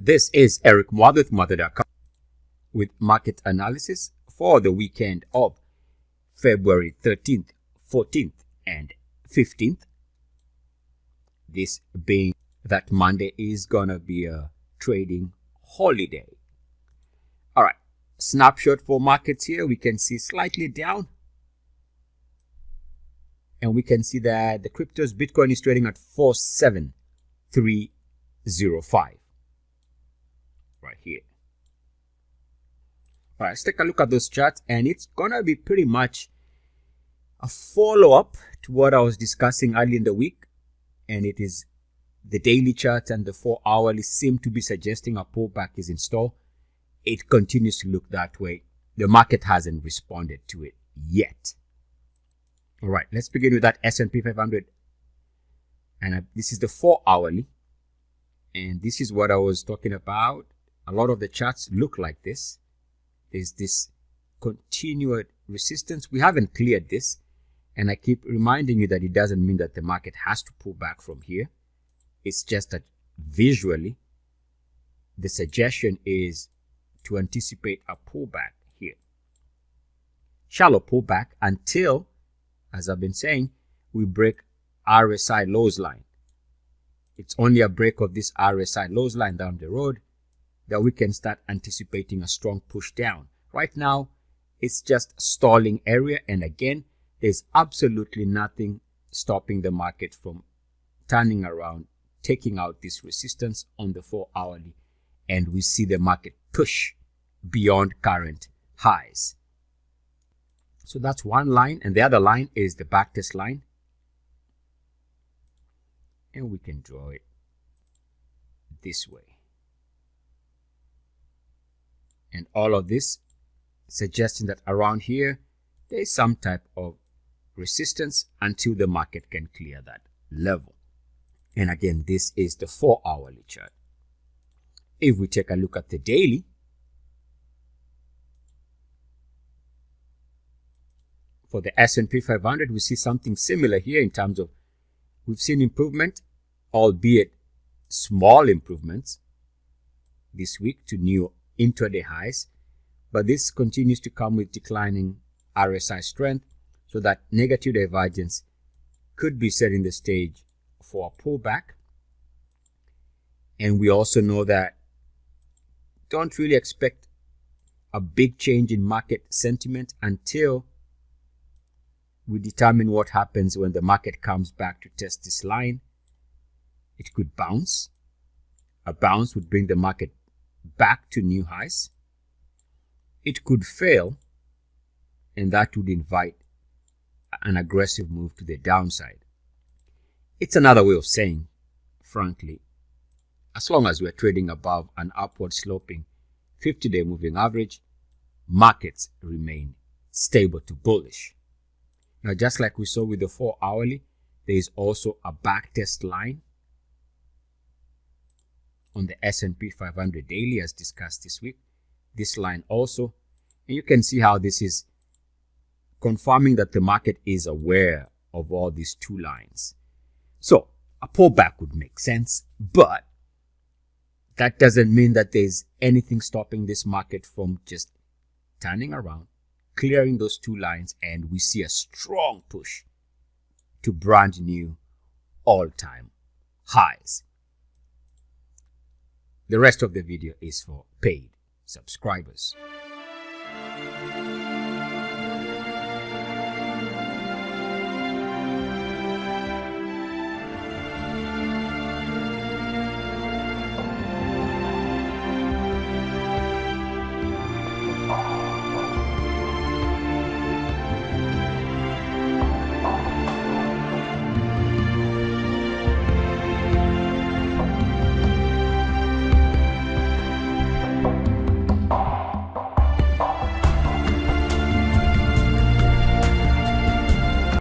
This is Eric Mwathe with Mwathe.com with market analysis for the weekend of February 13th, 14th, and 15th. This being that Monday is gonna be a trading holiday. All right, snapshot for markets here. We can see slightly down. And we can see that the cryptos, Bitcoin is trading at 47305. Right here. All right, let's take a look at those charts, and it's gonna be pretty much a follow-up to what I was discussing early in the week, and it is the daily chart and the 4-hourly seem to be suggesting a pullback is in store. It continues to look that way. The market hasn't responded to it yet. All right, let's begin with that S&P 500, and this is the 4-hourly, and this is what I was talking about. A lot of the charts look like this. There's this continued resistance. We haven't cleared this, and I keep reminding you that it doesn't mean that the market has to pull back from here. It's just that visually, the suggestion is to anticipate a pullback here. Shallow pullback until, as I've been saying, we break RSI lows line. It's only a break of this RSI lows line down the road that we can start anticipating a strong push down. Right now, it's just a stalling area. And again, there's absolutely nothing stopping the market from turning around, taking out this resistance on the 4-hourly. And we see the market push beyond current highs. So that's one line. And the other line is the backtest line. And we can draw it this way. And all of this suggesting that around here, there is some type of resistance until the market can clear that level. And again, this is the 4-hourly chart. If we take a look at the daily, for the S&P 500, we see something similar here in terms of we've seen improvement, albeit small improvements this week to new intraday highs, but this continues to come with declining RSI strength, so that negative divergence could be setting the stage for a pullback. And we also know that don't really expect a big change in market sentiment until we determine what happens when the market comes back to test this line. It could bounce. A bounce would bring the market back to new highs. It could fail, and that would invite an aggressive move to the downside. It's another way of saying, frankly, as long as we're trading above an upward sloping 50-day moving average, markets remain stable to bullish. Now, just like we saw with the 4-hourly, there is also a backtest line on the S&P 500 daily, as discussed this week. This line also, and you can see how this is confirming that the market is aware of all these two lines. So a pullback would make sense, but that doesn't mean that there's anything stopping this market from just turning around, clearing those two lines, and we see a strong push to brand new all-time highs. The rest of the video is for paid subscribers.